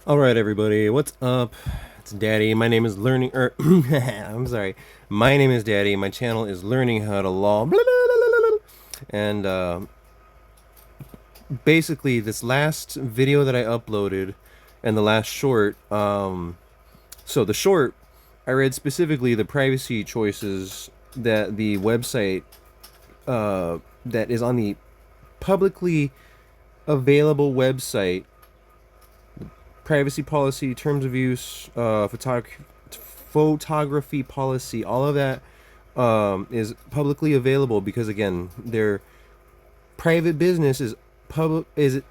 Alright everybody, what's up? It's Daddy. My name is Learning I'm sorry. My name is Daddy. My channel is Learning How to Law. Blah, blah, blah, blah, blah. And basically this last video that I uploaded and the last short, so the short, I read specifically the privacy choices that the website that is on the publicly available website, privacy policy, terms of use, photography policy, all of that is publicly available because again, their private business is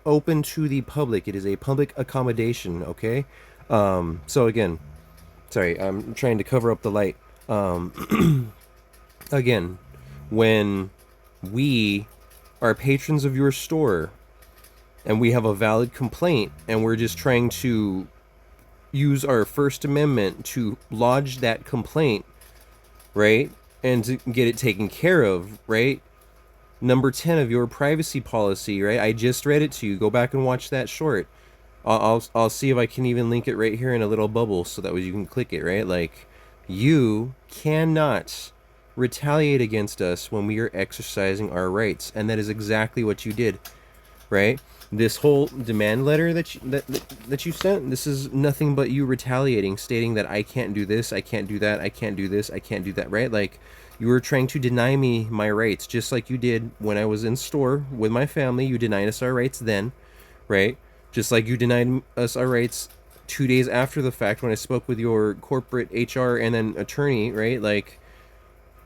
open to the public. It is a public accommodation. Okay, so again, sorry, I'm trying to cover up the light. Again, when we are patrons of your store and we have a valid complaint and we're just trying to use our First Amendment to lodge that complaint, right? And to get it taken care of, right? Number 10 of your privacy policy, right? I just read it to you. Go back and watch that short. I'll see if I can even link it right here in a little bubble so that way you can click it, right? Like, you cannot retaliate against us when we are exercising our rights. And that is exactly what you did, right? This whole demand letter that you sent, this is nothing but you retaliating, stating that I can't do this, I can't do that, I can't do this, I can't do that, right? Like, you were trying to deny me my rights, just like you did when I was in store with my family. You denied us our rights then, right? Just like you denied us our rights 2 days after the fact when I spoke with your corporate HR and then attorney, right? Like,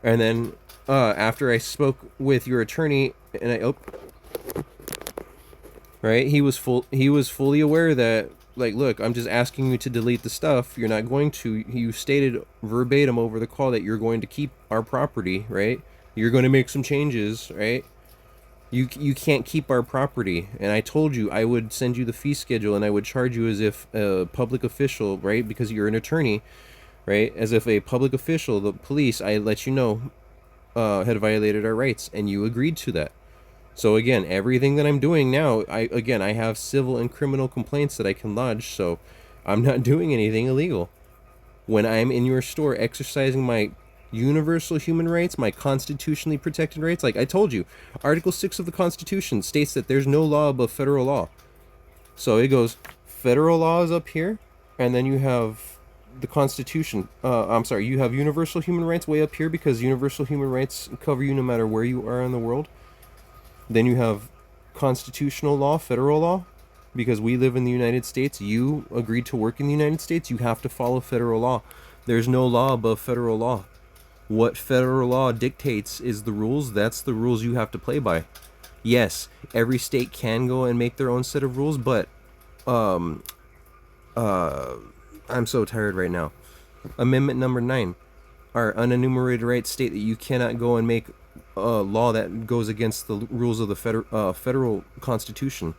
and then after I spoke with your attorney and right, he was fully aware that, like, look, I'm just asking you to delete the stuff. You're not going to. You stated verbatim over the call that you're going to keep our property, right? You're going to make some changes, right? You can't keep our property. And I told you I would send you the fee schedule and I would charge you as if a public official, right? Because you're an attorney, right? As if a public official, the police, I let you know, had violated our rights, and you agreed to that. So again, everything that I'm doing now, I have civil and criminal complaints that I can lodge, so I'm not doing anything illegal. When I'm in your store exercising my universal human rights, my constitutionally protected rights, like I told you, Article 6 of the Constitution states that there's no law above federal law. So it goes, federal law is up here, and then you have the Constitution. I'm sorry, you have universal human rights way up here because universal human rights cover you no matter where you are in the world. Then you have constitutional law, federal law, because we live in the United States. You agreed to work in the United States. You have to follow federal law. There's no law above federal law. What federal law dictates is the rules. That's the rules you have to play by. Yes, every state can go and make their own set of rules, but um, I'm so tired right now. Amendment number 9. Our unenumerated rights state that you cannot go and make a law that goes against the rules of the federal constitution.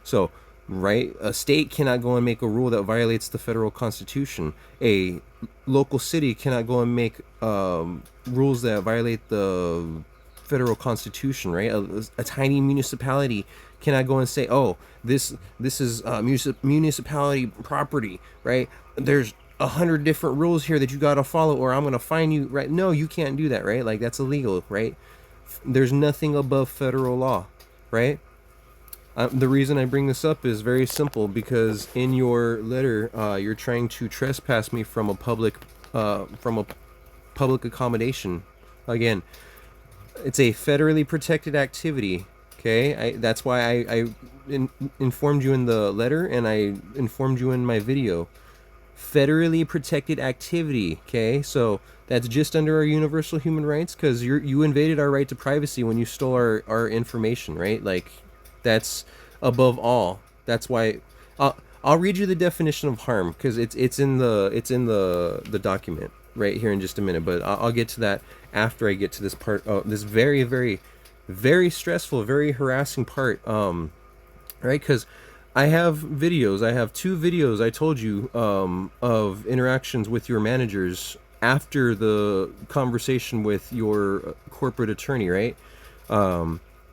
So, right, a state cannot go and make a rule that violates the federal constitution. A local city cannot go and make rules that violate the federal constitution, right? A tiny municipality cannot go and say, oh, this is municipality property, right? There's 100 different rules here that you got to follow or I'm going to fine you, right? No, you can't do that, right? Like, that's illegal, right? There's nothing above federal law, right? The reason I bring this up is very simple because in your letter, you're trying to trespass me from a public accommodation. Again, it's a federally protected activity. Okay, that's why I informed you in the letter and I informed you in my video. Federally protected activity. Okay, so that's just under our universal human rights because you invaded our right to privacy when you stole our information, right? Like, that's above all. That's why I'll read you the definition of harm because it's in the document right here in just a minute, but I'll get to that after I get to this part. This very, very, very stressful, very harassing part. Right? Because I have videos. I have 2 videos I told you of interactions with your managers after the conversation with your corporate attorney, right?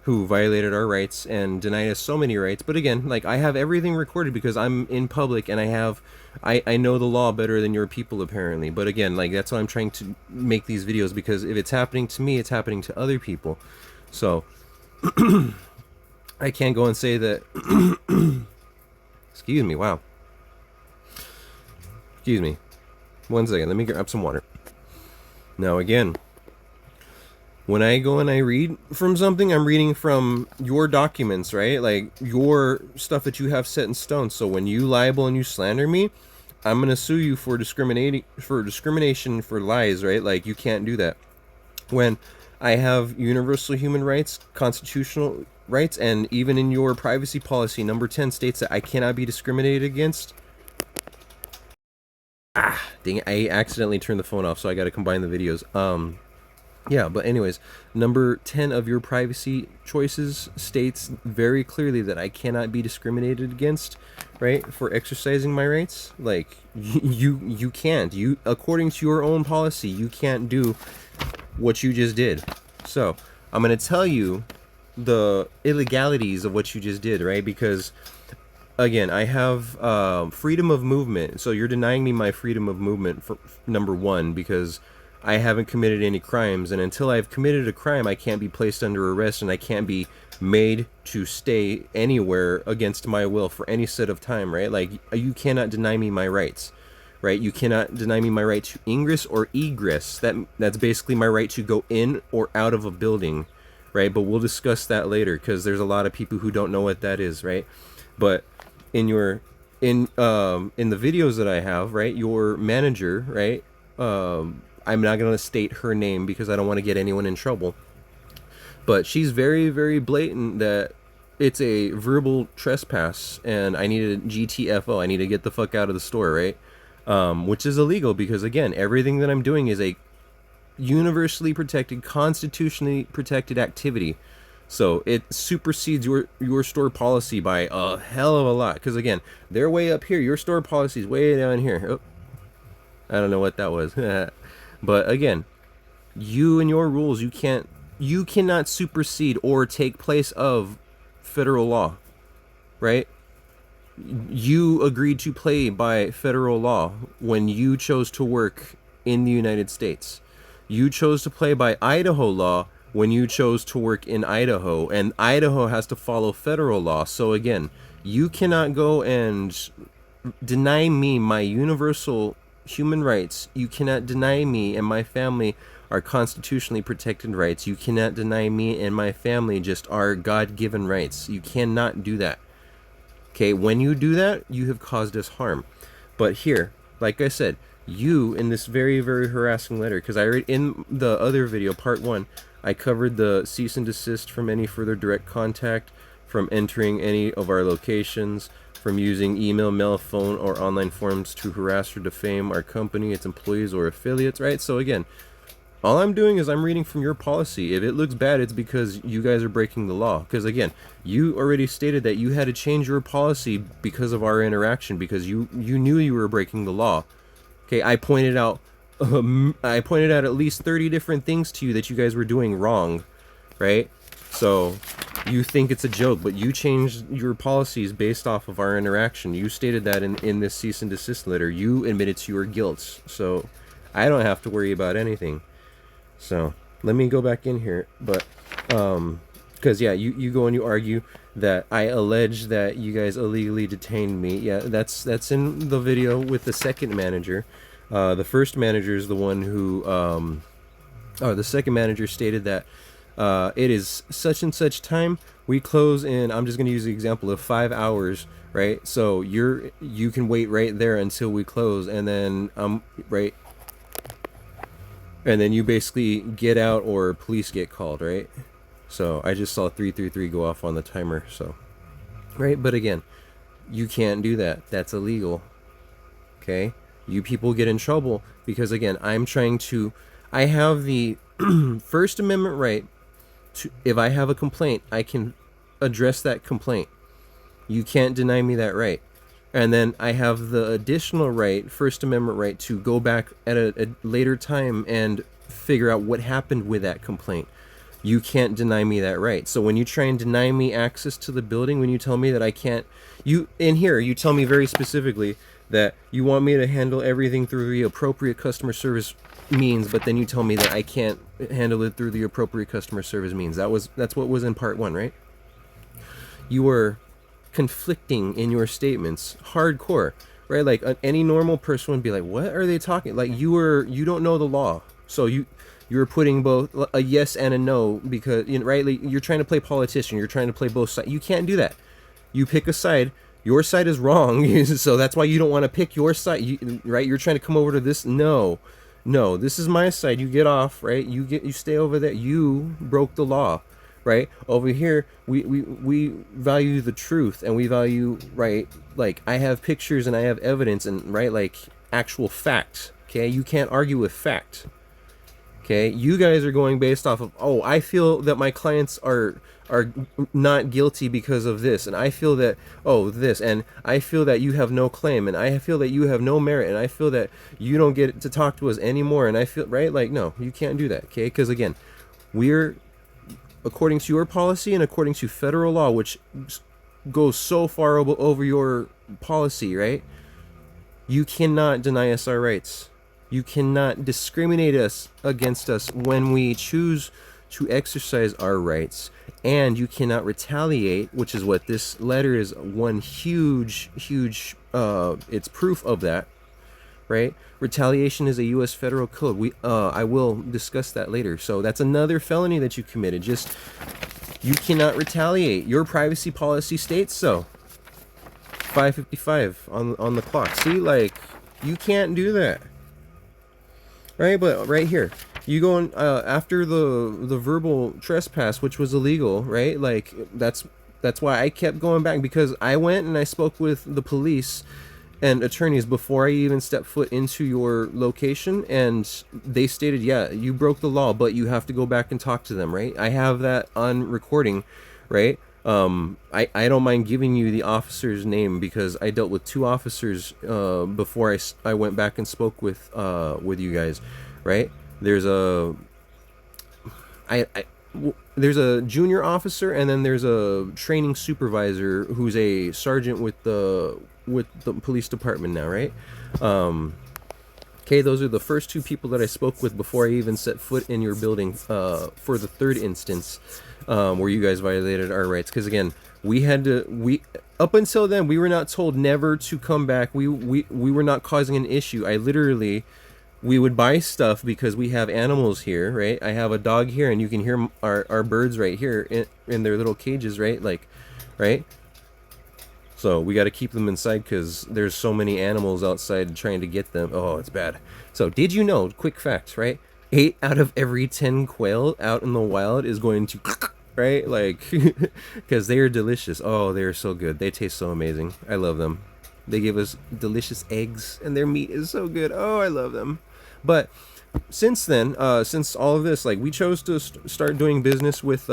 who violated our rights and denied us so many rights. But again, like, I have everything recorded because I'm in public and I know the law better than your people apparently. But again, like, that's why I'm trying to make these videos, because if it's happening to me, it's happening to other people. So I can't go and say that. Excuse me. Wow. Excuse me. 1 second. Let me grab some water. Now again, when I go and I read from something, I'm reading from your documents, right? Like, your stuff that you have set in stone. So when you libel and you slander me, I'm gonna sue you for discrimination for lies, right? Like, you can't do that. When I have universal human rights, constitutional rights, and even in your privacy policy, number 10 states that I cannot be discriminated against. Dang it, I accidentally turned the phone off, so I gotta combine the videos. Yeah, but anyways, number 10 of your privacy choices states very clearly that I cannot be discriminated against, right, for exercising my rights. Like, you can't. You, according to your own policy, you can't do what you just did. So, I'm going to tell you the illegalities of what you just did, right? Because, again, I have freedom of movement. So you're denying me my freedom of movement, for number 1, because I haven't committed any crimes, and until I've committed a crime, I can't be placed under arrest, and I can't be made to stay anywhere against my will for any set of time, right? Like, you cannot deny me my rights, right? You cannot deny me my right to ingress or egress. That's basically my right to go in or out of a building, right? But we'll discuss that later, because there's a lot of people who don't know what that is, right? But in the videos that I have, right, your manager, right, I'm not going to state her name because I don't want to get anyone in trouble. But she's very, very blatant that it's a verbal trespass and I need a GTFO. I need to get the fuck out of the store, right? Which is illegal because, again, everything that I'm doing is a universally protected, constitutionally protected activity. So it supersedes your store policy by a hell of a lot. Because, again, they're way up here. Your store policy is way down here. Oh, I don't know what that was. But again, you and your rules, you cannot supersede or take place of federal law, right? You agreed to play by federal law when you chose to work in the United States. You chose to play by Idaho law when you chose to work in Idaho, and Idaho has to follow federal law. So again, you cannot go and deny me my universal human rights. You cannot deny me and my family our constitutionally protected rights. You cannot deny me and my family just our God-given rights. You cannot do that. Okay, when you do that, you have caused us harm. But here, like I said, you, in this very, very harassing letter, because I read in the other video, part 1, I covered the cease and desist from any further direct contact, from entering any of our locations, from using email, mail, phone, or online forms to harass or defame our company, its employees, or affiliates, right? So again, all I'm doing is I'm reading from your policy. If it looks bad, it's because you guys are breaking the law. Because again, you already stated that you had to change your policy because of our interaction, because you knew you were breaking the law. Okay, I pointed out at least 30 different things to you that you guys were doing wrong, right? So you think it's a joke, but you changed your policies based off of our interaction. You stated that in this cease and desist letter. You admitted to your guilt, so I don't have to worry about anything. So let me go back in here, but because yeah, you go and you argue that I allege that you guys illegally detained me. Yeah, that's in the video with the second manager. The first manager is the one who the second manager stated that it is such and such time, we close in, I'm just going to use the example of 5 hours, right? So you can wait right there until we close, and then right, and then you basically get out or police get called, right? So I just saw 333 go off on the timer, so right. But again, you can't do that. That's illegal. Okay, you people get in trouble because, again, I have the First Amendment right to, if I have a complaint, I can address that complaint. You can't deny me that right. And then I have the additional right, First Amendment right, to go back at a later time and figure out what happened with that complaint. You can't deny me that right. So when you try and deny me access to the building, when you tell me that I can't, you in here, you tell me very specifically that you want me to handle everything through the appropriate customer service means, but then you tell me that I can't handle it through the appropriate customer service means. That's what was in part 1, right? You were conflicting in your statements, hardcore, right? Like any normal person would be like, "What are they talking?" Like you don't know the law, so you're putting both a yes and a no because right, like, you're trying to play politician. You're trying to play both sides. You can't do that. You pick a side. Your side is wrong, so that's why you don't want to pick your side, right? You're trying to come over to this. No, this is my side. You get off, right? You stay over there. You broke the law, right? Over here, we value the truth, and we value, right? Like, I have pictures and I have evidence, and right, like actual fact. Okay, you can't argue with fact. Okay, you guys are going based off of, oh, I feel that my clients are not guilty because of this, and I feel that, oh, this, and I feel that you have no claim, and I feel that you have no merit, and I feel that you don't get to talk to us anymore, and I feel, right, like, no, you can't do that. Okay, because again, we're, according to your policy and according to federal law, which goes so far over your policy, right, you cannot deny us our rights. You cannot discriminate against us when we choose to exercise our rights, and you cannot retaliate, which is what this letter is. One huge it's proof of that, right? Retaliation is a U.S. federal code. I will discuss that later. So that's another felony that you committed. Just, you cannot retaliate. Your privacy policy states so. 5:55 on the clock. See, like, you can't do that. Right, but right here, you go on after the verbal trespass, which was illegal, right? Like, that's why I kept going back, because I went and I spoke with the police and attorneys before I even stepped foot into your location, and they stated, yeah, you broke the law, but you have to go back and talk to them, right? I have that on recording, right? I don't mind giving you the officer's name, because I dealt with 2 officers before I went back and spoke with you guys, right? There's a there's a junior officer, and then there's a training supervisor who's a sergeant with the police department now, right? Okay, those are the first 2 people that I spoke with before I even set foot in your building for the 3rd instance, where you guys violated our rights. Because again, up until then, we were not told never to come back. We were not causing an issue. We would buy stuff because we have animals here, right? I have a dog here, and you can hear our birds right here in their little cages, right? Like, right? So we got to keep them inside because there's so many animals outside trying to get them. Oh, it's bad. So did you know, quick fact, right? 8 out of every 10 quail out in the wild is going to, right? Like, because they are delicious. Oh, they're so good. They taste so amazing. I love them. They give us delicious eggs, and their meat is so good. Oh, I love them. But since then, since all of this, like, we chose to start doing business with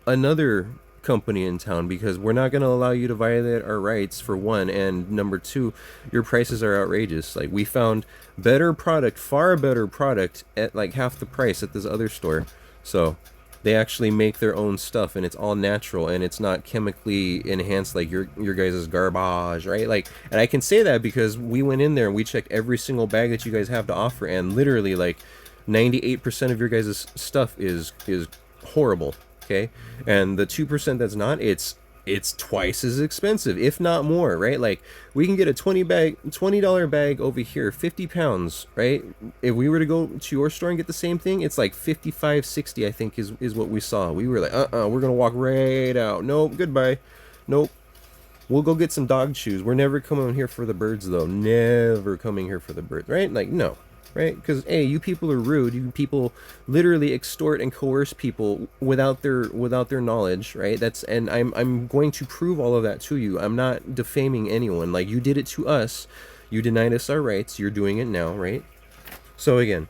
another company in town, because we're not going to allow you to violate our rights, for one, and number 2, your prices are outrageous. Like, we found better product, far better product, at like half the price at this other store. So they actually make their own stuff, and it's all natural, and it's not chemically enhanced like your guys' garbage, right? Like, and I can say that because we went in there and we checked every single bag that you guys have to offer, and literally like 98% of your guys' stuff is horrible. Okay, and the 2% that's not, it's twice as expensive, if not more, right? Like, we can get a $20 bag over here, 50 pounds, right? If we were to go to your store and get the same thing, it's like 55, 60, I think is what we saw. We were like, we're gonna walk right out. Nope, goodbye. Nope. We'll go get some dog chews. We're never coming here for the birds, though. Never coming here for the birds, right? Like, no. Right? Because, hey, you people are rude. You people literally extort and coerce people without their knowledge, right? And I'm going to prove all of that to you. I'm not defaming anyone. Like, you did it to us. You denied us our rights. You're doing it now, right? So again,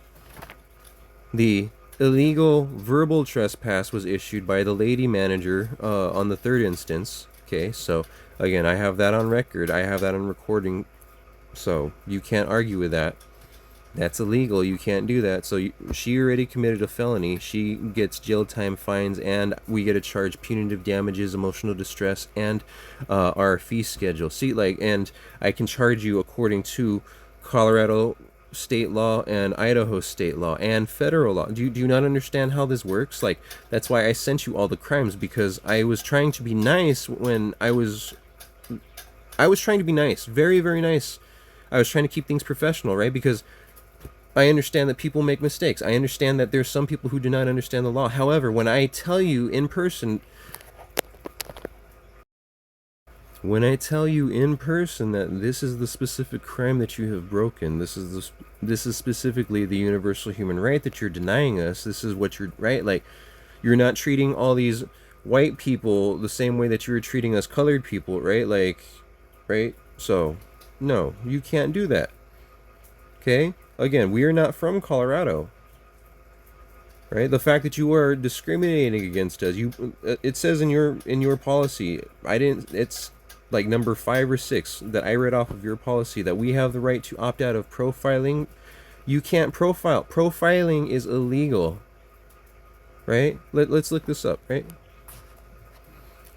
the illegal verbal trespass was issued by the lady manager on the 3rd instance. Okay, so again, I have that on record. I have that on recording. So you can't argue with that. That's illegal. You can't do that. So she already committed a felony. She gets jail time, fines, and we get to charge punitive damages, emotional distress, and our fee schedule. See, like, and I can charge you according to Colorado state law and Idaho state law and federal law. Do you not understand how this works? Like, that's why I sent you all the crimes, because I was trying to be nice when I was trying to be nice, very, very nice. I was trying to keep things professional, right? Because I understand that people make mistakes. I understand that there's some people who do not understand the law. However, when I tell you in person that this is the specific crime that you have broken, this is specifically the universal human right that you're denying us. This is what you're, right? Like, you're not treating all these white people the same way that you were treating us colored people, right? Like, right? So, no, you can't do that. Okay? Again, we are not from Colorado, right? The fact that you are discriminating against us, it says in your policy, it's like number 5 or 6 that I read off of your policy, that we have the right to opt out of profiling. You can't profile. Profiling is illegal, right? Let's look this up, right?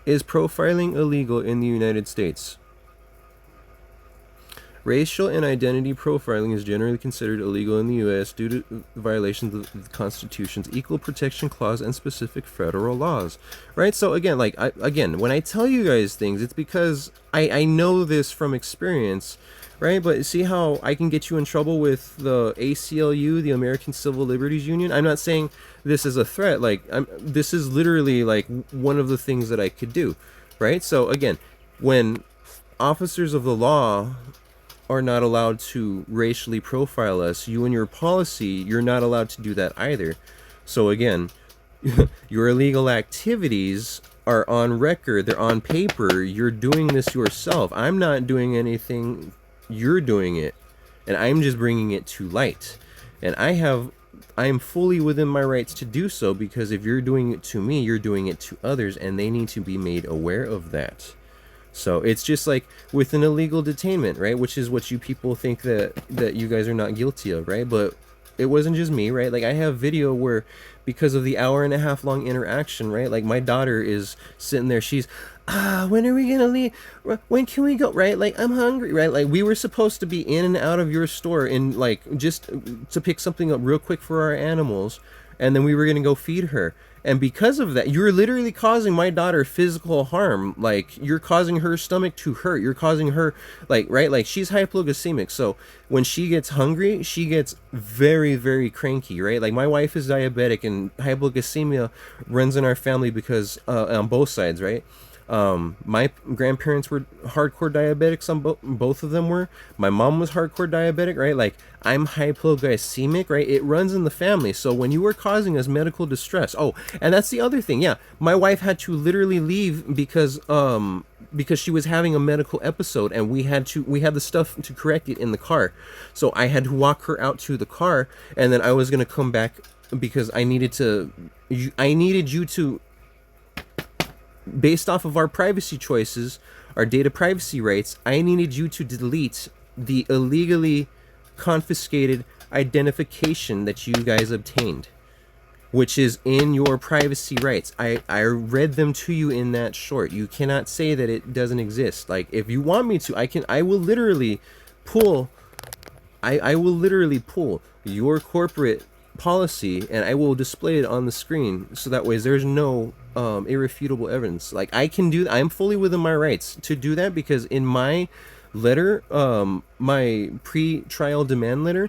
Is profiling illegal in the United States? Racial and identity profiling is generally considered illegal in the U.S. due to violations of the Constitution's Equal Protection Clause and specific federal laws. Right? So again, when I tell you guys things, it's because I know this from experience, right? But see how I can get you in trouble with the ACLU, the American Civil Liberties Union? I'm not saying this is a threat. Like, this is literally like one of the things that I could do, right? So again, when officers of the law are not allowed to racially profile us, you and your policy, you're not allowed to do that either. So again, your illegal activities are on record, they're on paper, you're doing this yourself. I'm not doing anything, you're doing it, and I'm just bringing it to light. And I'm fully within my rights to do so, because if you're doing it to me, you're doing it to others, and they need to be made aware of that. So it's just like with an illegal detainment, right? Which is what you people think that you guys are not guilty of, right? But it wasn't just me, right? Like, I have video where, because of the hour-and-a-half long interaction, right? Like, my daughter is sitting there, she's, when are we gonna leave? When can we go? Right? Like, I'm hungry, right? Like, we were supposed to be in and out of your store in, like, just to pick something up real quick for our animals, and then we were gonna go feed her. And because of that, you're literally causing my daughter physical harm. Like, you're causing her stomach to hurt. You're causing her, like, right? Like, she's hypoglycemic. So when she gets hungry, she gets very, very cranky, right? Like, my wife is diabetic, and hypoglycemia runs in our family because, on both sides, right? My grandparents were hardcore diabetics, on both of them were. My mom was hardcore diabetic, right? Like, I'm hypoglycemic, right? It runs in the family. So when you were causing us medical distress, oh, and that's the other thing, yeah, my wife had to literally leave because she was having a medical episode, and we had the stuff to correct it in the car. So I had to walk her out to the car, and then I was gonna come back because I needed you to, based off of our privacy choices, our data privacy rights, I needed you to delete the illegally confiscated identification that you guys obtained, which is in your privacy rights. I read them to you in that short. You cannot say that it doesn't exist. Like, if you want me to, I will literally pull your corporate policy, and I will display it on the screen, so that way there's no irrefutable evidence. Like, I'm fully within my rights to do that, because in my letter, my pre-trial demand letter,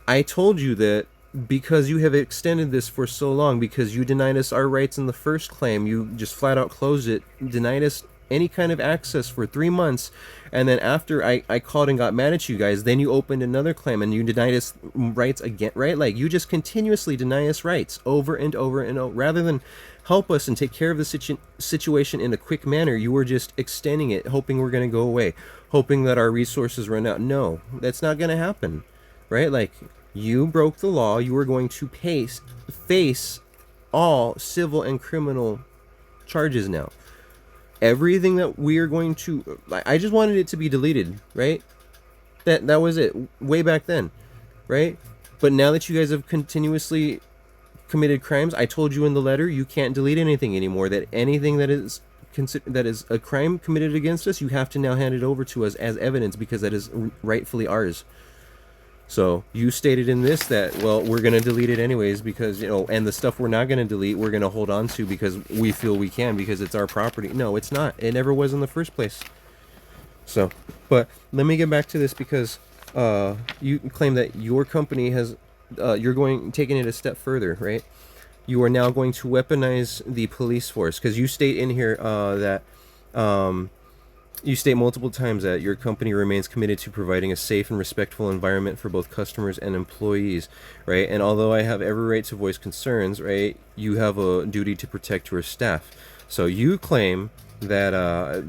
I told you that because you have extended this for so long, because you denied us our rights in the first claim, you just flat out closed it, denied us any kind of access for 3 months, and then after I called and got mad at you guys, then you opened another claim and you denied us rights again, right? Like, you just continuously deny us rights over and over and over. Rather than help us and take care of the situation in a quick manner, you were just extending it, hoping we're going to go away, hoping that our resources run out. No, that's not going to happen, right? Like, you broke the law. You were going to face all civil and criminal charges now. Everything that we are going to, I just wanted it to be deleted, right? That was it way back then, right? But now that you guys have continuously committed crimes, I told you in the letter you can't delete anything anymore. That anything that is a crime committed against us, you have to now hand it over to us as evidence because that is rightfully ours. So you stated in this that, well, we're going to delete it anyways because, and the stuff we're not going to delete, we're going to hold on to because we feel we can because it's our property. No, it's not. It never was in the first place. So, but let me get back to this because you claim that your company has, taking it a step further, right? You are now going to weaponize the police force because you state in here that you state multiple times that your company remains committed to providing a safe and respectful environment for both customers and employees, right? And although I have every right to voice concerns, right, you have a duty to protect your staff. So you claim that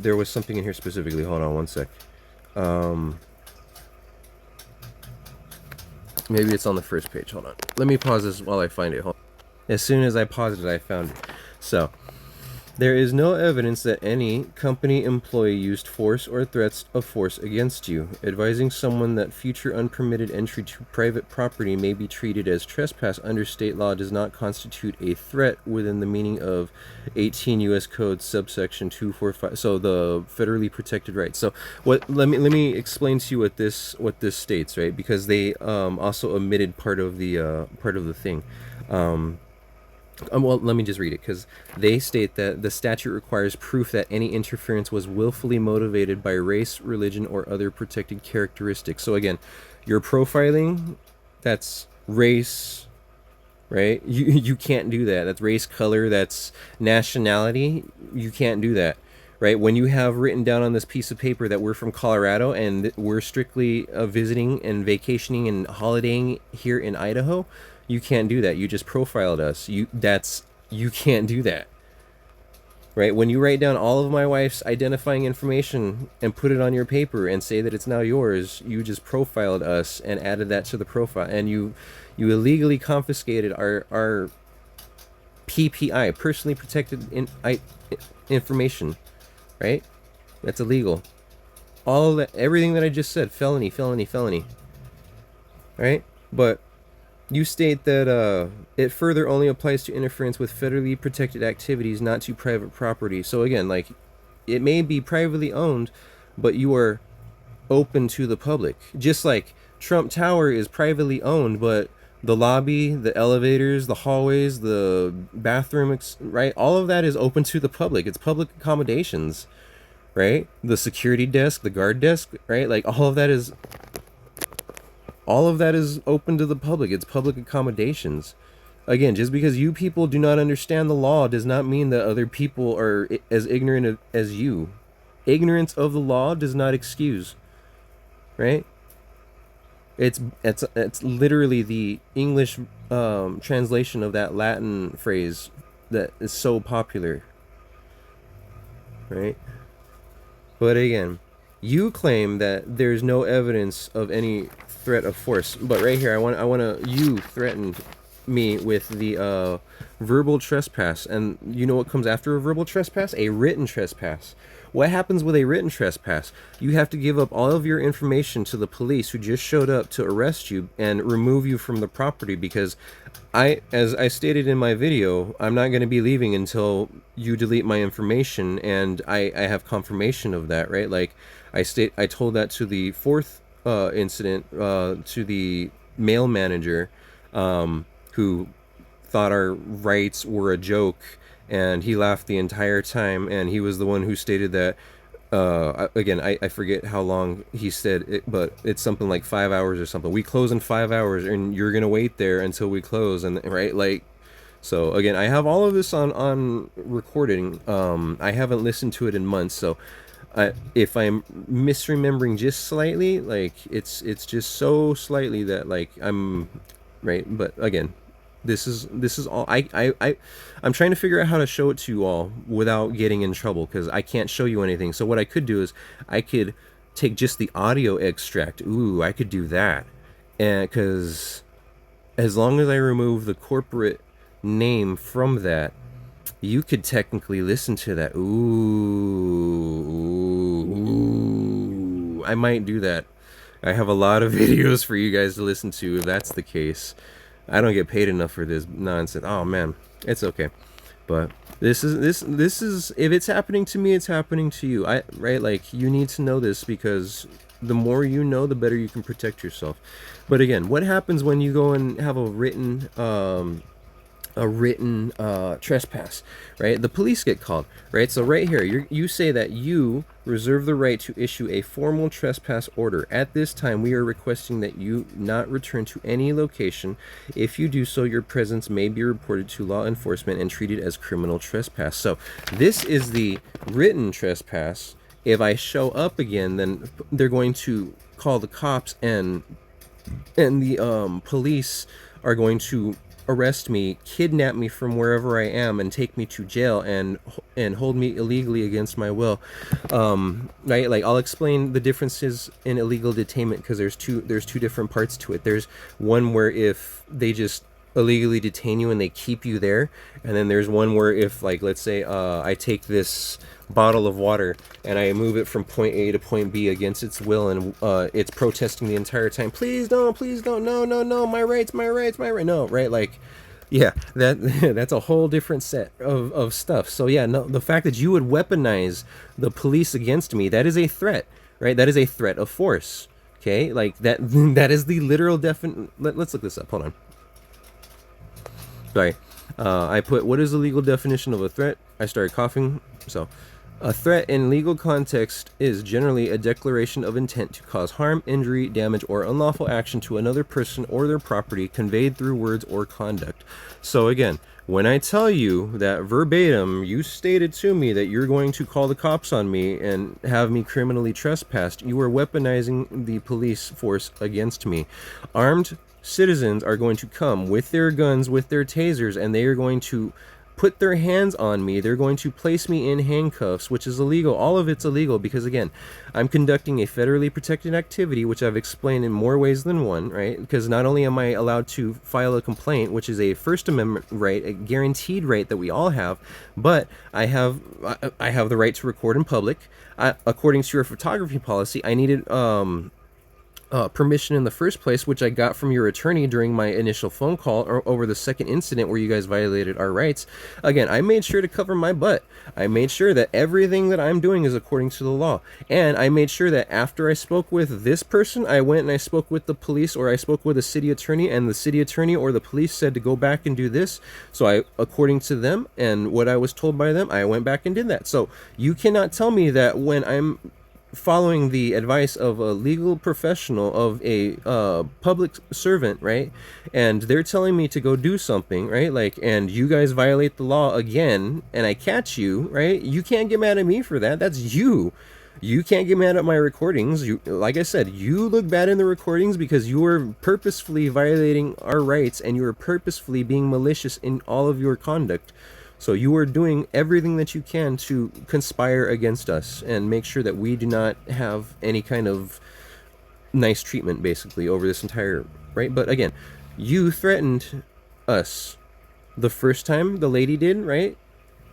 there was something in here specifically. Hold on one sec. Maybe it's on the first page. Hold on. Let me pause this while I find it. As soon as I paused it, I found it. So, there is no evidence that any company employee used force or threats of force against you. Advising someone that future unpermitted entry to private property may be treated as trespass under state law does not constitute a threat within the meaning of 18 U.S. Code subsection 245. So the federally protected rights. So let me explain to you what this states, right? Because they also omitted part of the thing. Well, let me just read it because they state that the statute requires proof that any interference was willfully motivated by race, religion, or other protected characteristics. So again, you're profiling, that's race, right? You can't do that. That's race, color, that's nationality. You can't do that, right? When you have written down on this piece of paper that we're from Colorado and we're strictly visiting and vacationing and holidaying here in Idaho, you can't do that. You just profiled us. You can't do that. Right? When you write down all of my wife's identifying information and put it on your paper and say that it's now yours, you just profiled us and added that to the profile, and you illegally confiscated our PPI, personally protected information. Right? That's illegal. All of that, everything that I just said, felony. Right? But you state that it further only applies to interference with federally protected activities, not to private property. So again, like, it may be privately owned, but you are open to the public. Just like Trump Tower is privately owned, but the lobby, the elevators, the hallways, the bathroom, right? All of that is open to the public. It's public accommodations, right? The security desk, the guard desk, right? Like, all of that is open to the public. It's public accommodations. Again, just because you people do not understand the law does not mean that other people are as ignorant as you. Ignorance of the law does not excuse, right? It's literally the English translation of that Latin phrase that is so popular, right? But again, you claim that there's no evidence of any threat of force, but right here, you threatened me with the verbal trespass, and you know what comes after a verbal trespass? A written trespass. What happens with a written trespass? You have to give up all of your information to the police who just showed up to arrest you and remove you from the property, because as I stated in my video, I'm not going to be leaving until you delete my information, and I have confirmation of that, right? Like, I told that to the fourth incident, to the mail manager, who thought our rights were a joke, and he laughed the entire time, and he was the one who stated that, again, I forget how long he said it, but it's something like 5 hours or something. We close in 5 hours, and you're gonna wait there until we close, and right, like, so again, I have all of this on recording. I haven't listened to it in months, so if I'm misremembering just slightly, like, it's just so slightly that, like, I'm right. But again, this is all I'm trying to figure out how to show it to you all without getting in trouble, because I can't show you anything. So what I could do is I could take just the audio extract. Ooh, I could do that, and because as long as I remove the corporate name from that, you could technically listen to that. Ooh, I might do that. I have a lot of videos for you guys to listen to if that's the case. I don't get paid enough for this nonsense. Oh man, it's okay. But this is if it's happening to me, it's happening to you. Right, like, you need to know this, because the more you know, the better you can protect yourself. But again, what happens when you go and have a written trespass, right? The police get called, right? So right here, you say that you reserve the right to issue a formal trespass order. At this time, we are requesting that you not return to any location. If you do so, your presence may be reported to law enforcement and treated as criminal trespass. So this is the written trespass. If I show up again, then they're going to call the cops, and the police are going to arrest me, kidnap me from wherever I am, and take me to jail and hold me illegally against my will. Right? Like, I'll explain the differences in illegal detainment, because there's two different parts to it. There's one where if they just illegally detain you and they keep you there, and then there's one where if, like, let's say I take this bottle of water and I move it from point A to point B against its will, and it's protesting the entire time, please don't, no, my rights, no, right? Like, yeah, that's a whole different set of stuff. So yeah, no, the fact that you would weaponize the police against me, that is a threat, right? That is a threat of force. Okay, like that is the literal let's look this up. Hold on. Sorry. I put, what is the legal definition of a threat? I started coughing. So, a threat in legal context is generally a declaration of intent to cause harm, injury, damage, or unlawful action to another person or their property, conveyed through words or conduct. So again, when I tell you that verbatim, you stated to me that you're going to call the cops on me and have me criminally trespassed, you are weaponizing the police force against me. Armed citizens are going to come with their guns, with their tasers, and they are going to put their hands on me. They're going to place me in handcuffs, which is illegal. All of it's illegal because, again, I'm conducting a federally protected activity, which I've explained in more ways than one, right? Because not only am I allowed to file a complaint, which is a First Amendment right, a guaranteed right that we all have, but I have the right to record in public. According to your photography policy, I needed permission in the first place, which I got from your attorney during my initial phone call or over the second incident where you guys violated our rights. Again, I made sure to cover my butt. I made sure that everything that I'm doing is according to the law. And I made sure that after I spoke with this person, I went and I spoke with the police, or I spoke with a city attorney, and the city attorney or the police said to go back and do this. So I, according to them and what I was told by them, I went back and did that. So you cannot tell me that when I'm following the advice of a legal professional, of a public servant, right, and they're telling me to go do something, right, like, and you guys violate the law again and I catch you, right, you can't get mad at me for that. That's you can't get mad at my recordings. You, like I said, you look bad in the recordings because you are purposefully violating our rights and you are purposefully being malicious in all of your conduct. So you are doing everything that you can to conspire against us and make sure that we do not have any kind of nice treatment, basically, over this entire, right? But again, you threatened us the first time the lady did, right?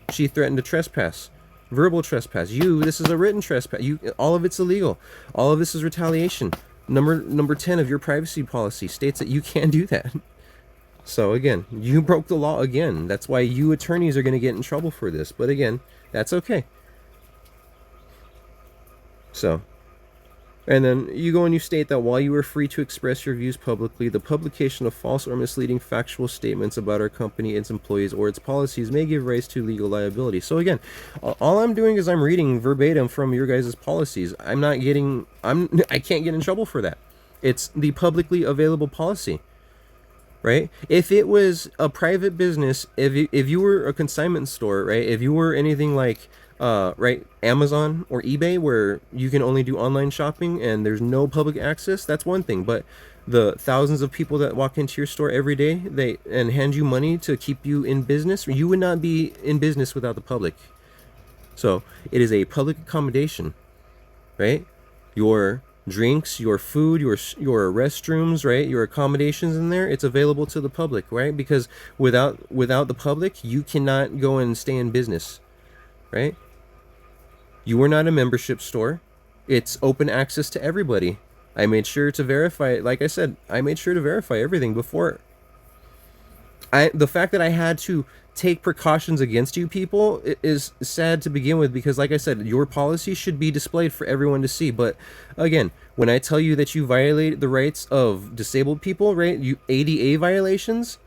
She threatened to trespass, verbal trespass. This is a written trespass. All of it's illegal. All of this is retaliation. Number 10 of your privacy policy states that you can't do that. So again, you broke the law again. That's why you attorneys are going to get in trouble for this. But again, that's okay. So, and then you go and you state that while you are free to express your views publicly, the publication of false or misleading factual statements about our company, its employees, or its policies may give rise to legal liability. So again, all I'm doing is I'm reading verbatim from your guys' policies. I can't get in trouble for that. It's the publicly available policy. Right? If it was a private business, if you were a consignment store, right? If you were anything like, right, Amazon or eBay, where you can only do online shopping and there's no public access, that's one thing. But the thousands of people that walk into your store every day, and hand you money to keep you in business, you would not be in business without the public. So it is a public accommodation, right? Your drinks, your food, your restrooms, right, your accommodations in there, it's available to the public, right? Because without the public, you cannot go and stay in business, right? You are not a membership store. It's open access to everybody. I made sure to verify, like I said, I made sure to verify everything before. The fact that I had to take precautions against you people is sad to begin with, because like I said, your policy should be displayed for everyone to see. But again, when I tell you that you violate the rights of disabled people, right? You ADA violations,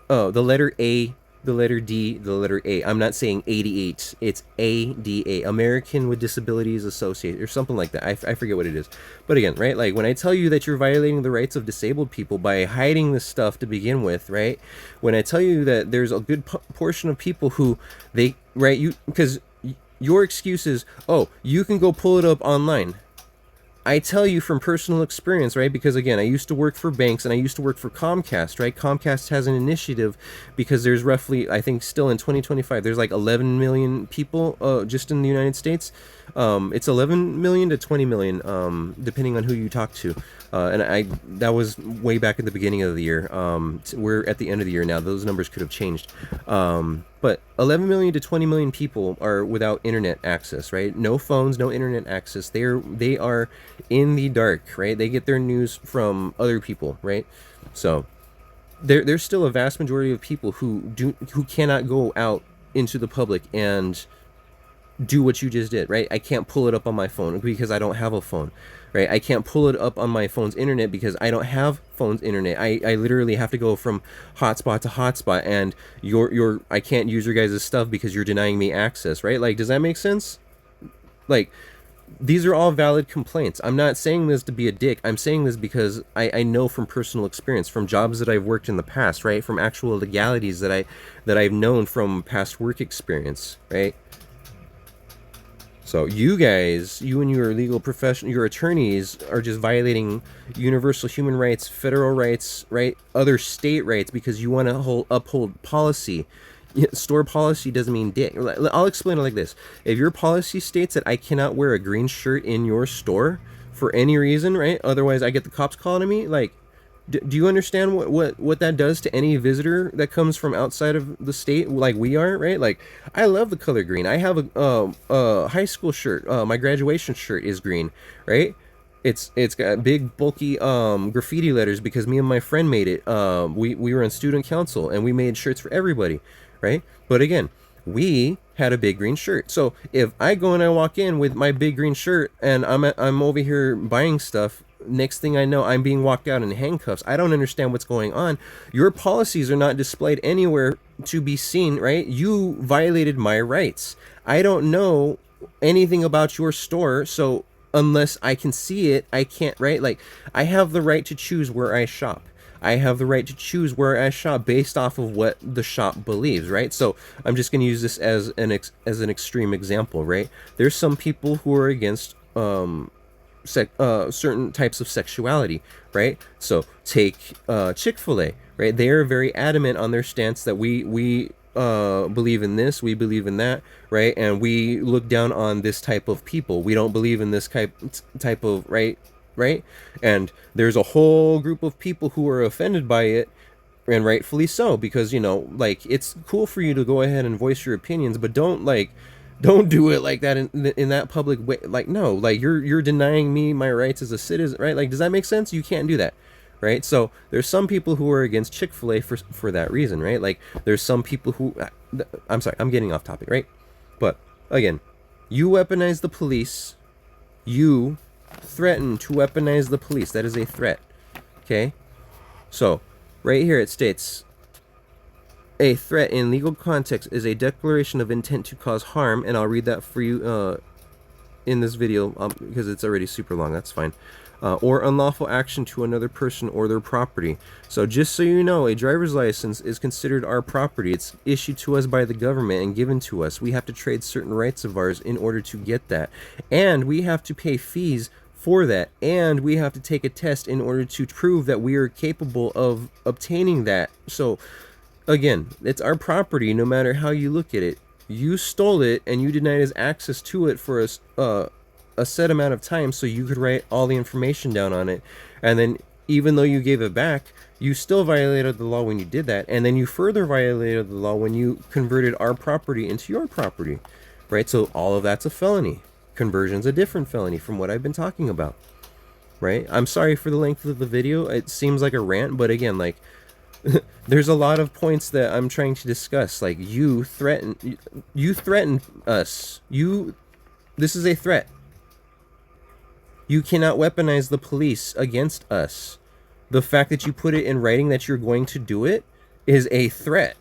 oh, the letter A, the letter D, the letter A. I'm not saying 88. It's ADA, American with Disabilities Association, or something like that. I forget what it is. But again, right? Like when I tell you that you're violating the rights of disabled people by hiding this stuff to begin with, right? When I tell you that there's a good portion of people who right, you, because your excuse is, oh, you can go pull it up online. I tell you from personal experience, right? Because again, I used to work for banks and I used to work for Comcast, right? Comcast has an initiative because there's roughly, I think still in 2025, there's like 11 million people just in the United States. It's 11 million to 20 million, depending on who you talk to. And that was way back at the beginning of the year. We're at the end of the year now. Those numbers could have changed. But 11 million to 20 million people are without internet access, right? No phones, no internet access. They are in the dark, right? They get their news from other people, right? So there's still a vast majority of people who cannot go out into the public and do what you just did, right? I can't pull it up on my phone because I don't have a phone, right? I can't pull it up on my phone's internet because I don't have phone's internet. I literally have to go from hotspot to hotspot, and I can't use your guys' stuff because you're denying me access, right? Like, does that make sense? Like, these are all valid complaints. I'm not saying this to be a dick. I'm saying this because I know from personal experience, from jobs that I've worked in the past, right? From actual legalities that I've known from past work experience, right? So you guys, you and your legal profession, your attorneys are just violating universal human rights, federal rights, right? Other state rights because you want to uphold policy. Store policy doesn't mean dick. I'll explain it like this. If your policy states that I cannot wear a green shirt in your store for any reason, right? Otherwise I get the cops calling me, like, do you understand what that does to any visitor that comes from outside of the state, like we are, right? Like, I love the color green. I have a high school shirt. My graduation shirt is green, right? It's got big bulky graffiti letters because me and my friend made it. We were on student council and we made shirts for everybody, right? But again, we had a big green shirt. So if I go and I walk in with my big green shirt and I'm over here buying stuff, next thing I know, I'm being walked out in handcuffs. I don't understand what's going on. Your policies are not displayed anywhere to be seen, right? You violated my rights. I don't know anything about your store, so unless I can see it, I can't, right? Like, I have the right to choose where I shop. I have the right to choose where I shop based off of what the shop believes, right? So I'm just going to use this as an extreme example, right? There's some people who are against certain types of sexuality, right? So take Chick-fil-A, right? They are very adamant on their stance that we believe in this, we believe in that, right? And we look down on this type of people. We don't believe in this type of, right? And there's a whole group of people who are offended by it, and rightfully so, because, you know, like, it's cool for you to go ahead and voice your opinions, but don't do it like that in that public way. Like, no, like, you're denying me my rights as a citizen, right? Like, does that make sense? You can't do that, right? So there's some people who are against Chick-fil-A for that reason, right? Like, there's some people who, I'm sorry, I'm getting off topic, right? But again, you weaponize the police. You threaten to weaponize the police. That is a threat. Okay? So right here it states, a threat in legal context is a declaration of intent to cause harm, and I'll read that for you in this video because it's already super long. That's fine. Or unlawful action to another person or their property. So just so you know, a driver's license is considered our property. It's issued to us by the government and given to us. We have to trade certain rights of ours in order to get that, and we have to pay fees for that, and we have to take a test in order to prove that we are capable of obtaining that. So again, it's our property no matter how you look at it. You stole it and you denied us access to it for a set amount of time so you could write all the information down on it. And then even though you gave it back, you still violated the law when you did that. And then you further violated the law when you converted our property into your property, right? So all of that's a felony. Conversion's a different felony from what I've been talking about, right? I'm sorry for the length of the video. It seems like a rant, but again, like, there's a lot of points that I'm trying to discuss. Like, you threaten us. This is a threat. You cannot weaponize the police against us. The fact that you put it in writing that you're going to do it is a threat.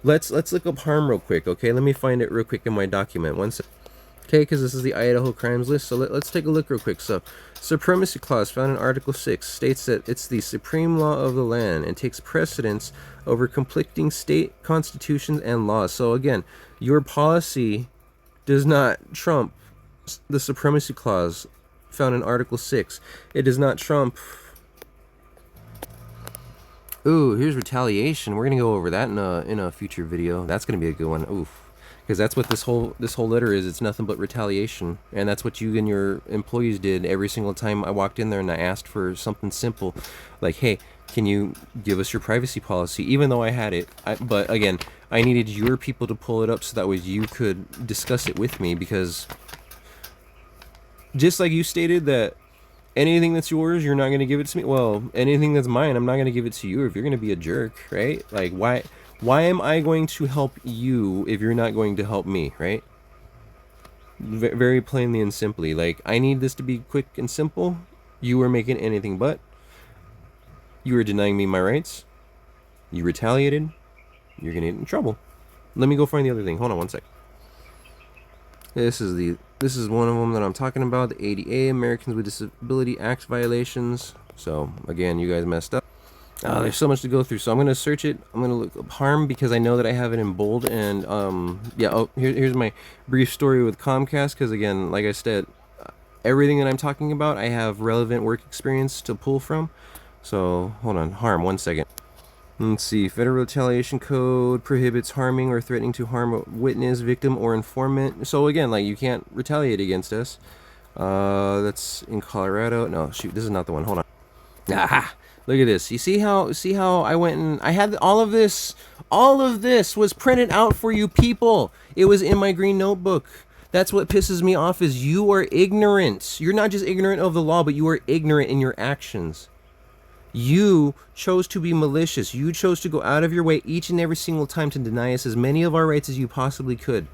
Let's look up harm real quick, okay? Let me find it real quick in my document. One sec. Okay, because this is the Idaho crimes list, so let's take a look real quick. So, supremacy clause found in Article 6 states that it's the supreme law of the land and takes precedence over conflicting state constitutions and laws. So again, your policy does not trump the supremacy clause found in Article 6. It does not trump... Ooh, here's retaliation. We're gonna go over that in a future video. That's gonna be a good one. Oof. Because that's what this whole letter is. It's nothing but retaliation, and that's what you and your employees did every single time I walked in there and I asked for something simple, like, hey, can you give us your privacy policy? Even though I had it, but again, I needed your people to pull it up so that way you could discuss it with me. Because just like you stated that anything that's yours, you're not going to give it to me. Well, anything that's mine, I'm not going to give it to you if you're going to be a jerk, right? Like, why am I going to help you if you're not going to help me, right? Very plainly and simply. Like, I need this to be quick and simple. You were making anything but. You were denying me my rights. You retaliated. You're going to get in trouble. Let me go find the other thing. Hold on one sec. This is one of them that I'm talking about. The ADA, Americans with Disability Act violations. So, again, you guys messed up. There's so much to go through, so I'm going to search it. I'm going to look up harm because I know that I have it in bold. And yeah, oh, here's my brief story with Comcast, because again, like I said, everything that I'm talking about, I have relevant work experience to pull from. So hold on, harm, one second. Let's see. Federal Retaliation Code prohibits harming or threatening to harm a witness, victim, or informant. So again, like, you can't retaliate against us. That's in Colorado. No, shoot, this is not the one. Hold on. Aha! Look at this. You see how I went and I had all of this was printed out for you people. It was in my green notebook. That's what pisses me off, is you are ignorant. You're not just ignorant of the law, but you are ignorant in your actions. You chose to be malicious. You chose to go out of your way each and every single time to deny us as many of our rights as you possibly could.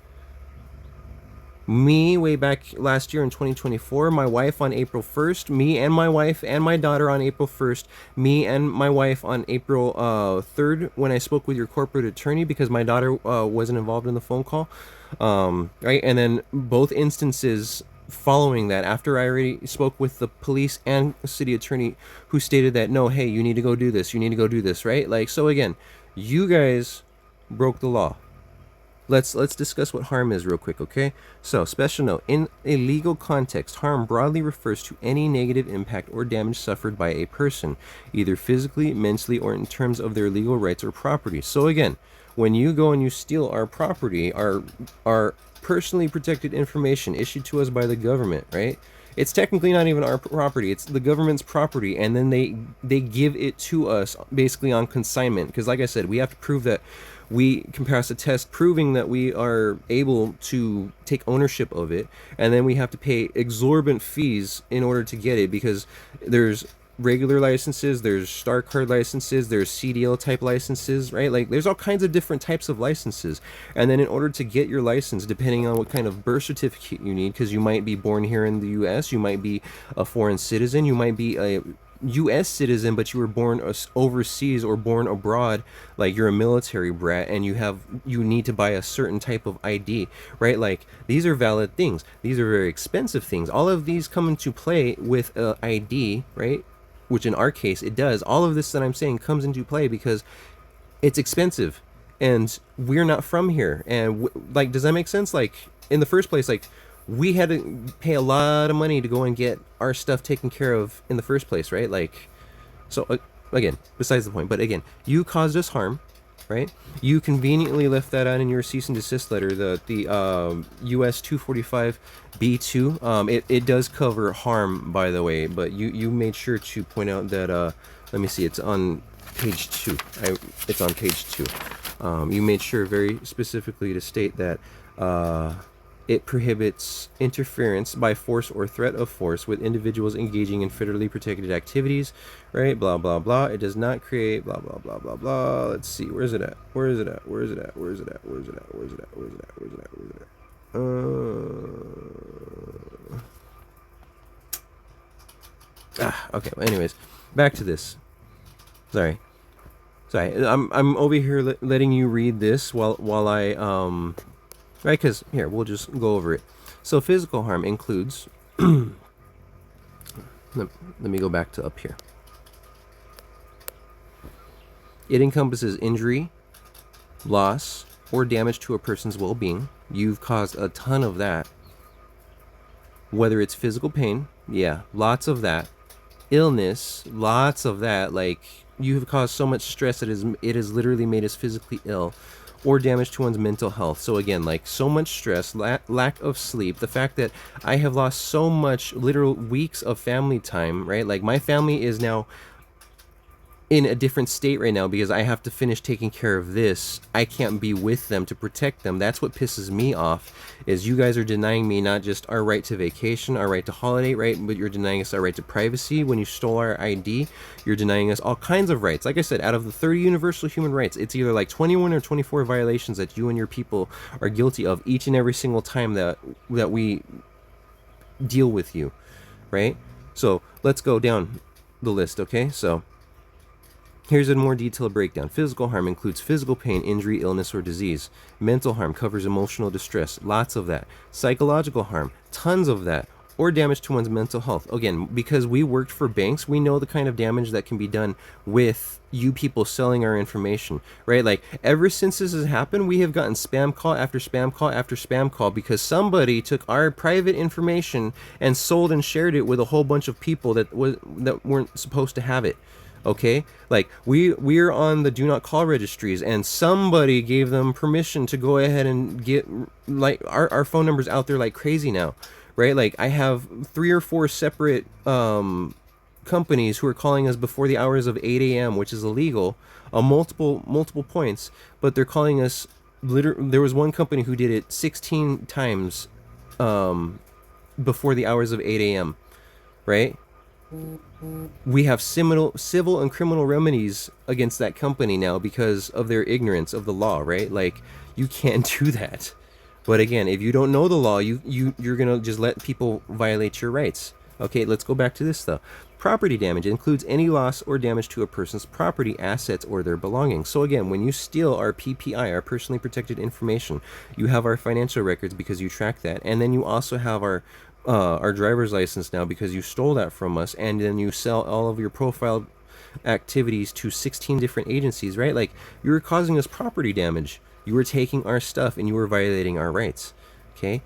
Me, way back last year in 2024, my wife on April 1st, me and my wife and my daughter on April 1st, me and my wife on April 3rd when I spoke with your corporate attorney because my daughter wasn't involved in the phone call, right? And then both instances following that, after I already spoke with the police and the city attorney who stated that, no, hey, you need to go do this, you need to go do this, right? Like, so again, you guys broke the law. Let's discuss what harm is real quick, okay? So, special note, in a legal context, harm broadly refers to any negative impact or damage suffered by a person, either physically, mentally, or in terms of their legal rights or property. So again, when you go and you steal our property, our personally protected information issued to us by the government, right? It's technically not even our property, it's the government's property, and then they give it to us basically on consignment, because like I said, we have to prove that we can pass a test proving that we are able to take ownership of it, and then we have to pay exorbitant fees in order to get it, because there's regular licenses, there's star card licenses, there's CDL type licenses, right? Like, there's all kinds of different types of licenses. And then in order to get your license, depending on what kind of birth certificate you need, because you might be born here in the US, you might be a foreign citizen, you might be a US citizen, but you were born overseas or born abroad, like you're a military brat, and you need to buy a certain type of ID, right? Like, these are valid things. These are very expensive things. All of these come into play with ID, right? Which in our case, it does. All of this that I'm saying comes into play because it's expensive, and we're not from here. And like, does that make sense? Like, in the first place, like, we had to pay a lot of money to go and get our stuff taken care of in the first place, right? Like, so again, besides the point, but again, you caused us harm, right? You conveniently left that out in your cease and desist letter, the US 245B2. It does cover harm, by the way, but you made sure to point out that, let me see, it's on page 2. It's on page 2. You made sure very specifically to state that It prohibits interference by force or threat of force with individuals engaging in federally protected activities, right? Blah, blah, blah. It does not create blah, blah, blah, blah, blah. Let's see. Where's it at? Where is it at? Where is it at? Where is it at? Where is it at? Where is it at? Where is it at? Where is it at? Where is it at? Okay. Well, anyways, back to this. Sorry. I'm over here letting you read this while I right, because here we'll just go over it. So physical harm includes let me go back to up here. It encompasses injury, loss, or damage to a person's well-being. You've caused a ton of that. Whether it's physical pain, yeah, lots of that. Illness, lots of that. Like, you have caused so much stress that it has literally made us physically ill, or damage to one's mental health. So again, like, so much stress, lack of sleep, the fact that I have lost so much literal weeks of family time, right? Like, my family is now in a different state right now because I have to finish taking care of this. I can't be with them to protect them. That's what pisses me off, is you guys are denying me not just our right to vacation, our right to holiday, right, but you're denying us our right to privacy. When you stole our ID, you're denying us all kinds of rights. Like I said, out of the 30 universal human rights, it's either like 21 or 24 violations that you and your people are guilty of each and every single time that we deal with you, right? So let's go down the list, okay? So here's a more detailed breakdown. Physical harm includes physical pain, injury, illness, or disease. Mental harm covers emotional distress, lots of that. Psychological harm, tons of that. Or damage to one's mental health. Again, because we worked for banks, we know the kind of damage that can be done with you people selling our information, right? Like, ever since this has happened, we have gotten spam call after spam call after spam call because somebody took our private information and sold and shared it with a whole bunch of people that weren't supposed to have it. Okay, like, we're on the do not call registries, and somebody gave them permission to go ahead and get, like, our phone numbers out there like crazy now, right? Like, I have 3 or 4 separate companies who are calling us before the hours of 8 a.m., which is illegal on multiple points, but they're calling us. There was one company who did it 16 times before the hours of 8 a.m., right? We have civil and criminal remedies against that company now because of their ignorance of the law, right? Like, you can't do that. But again, if you don't know the law, you're gonna just let people violate your rights. Okay, let's go back to this though. Property damage includes any loss or damage to a person's property, assets, or their belongings. So again, when you steal our PPI, our personally protected information, you have our financial records because you track that, and then you also have our driver's license now because you stole that from us, and then you sell all of your profile activities to 16 different agencies, right? Like, you were causing us property damage. You were taking our stuff and you were violating our rights. Okay?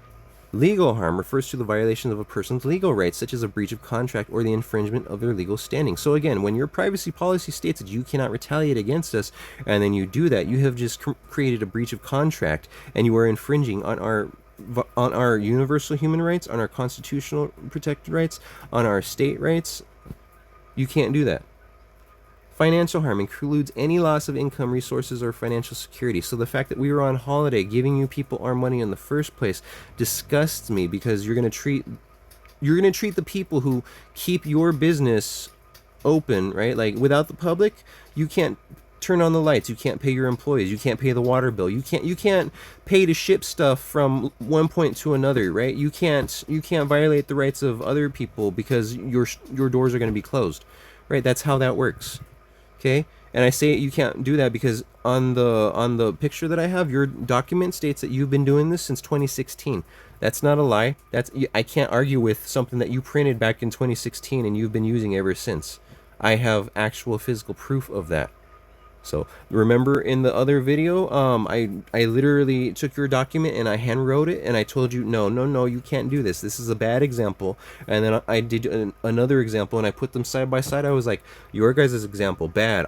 Legal harm refers to the violation of a person's legal rights, such as a breach of contract or the infringement of their legal standing. So again, when your privacy policy states that you cannot retaliate against us, and then you do that, you have just created a breach of contract, and you are infringing on our universal human rights, on our constitutional protected rights, on our state rights. You can't do that. Financial harm includes any loss of income, resources, or financial security. So the fact that we were on holiday giving you people our money in the first place disgusts me, because you're going to treat the people who keep your business open, right? Like, without the public, you can't turn on the lights, you can't pay your employees, you can't pay the water bill, you can't pay to ship stuff from one point to another, right? You can't violate the rights of other people because your doors are going to be closed, right? That's how that works. Okay? And I say you can't do that because on the picture that I have, your document states that you've been doing this since 2016. That's not a lie. I can't argue with something that you printed back in 2016 and you've been using ever since. I have actual physical proof of that. So remember in the other video, I literally took your document and I hand wrote it, and I told you, no, you can't do this. This is a bad example. And then I did another example, and I put them side by side. I was like, your guys' example, bad.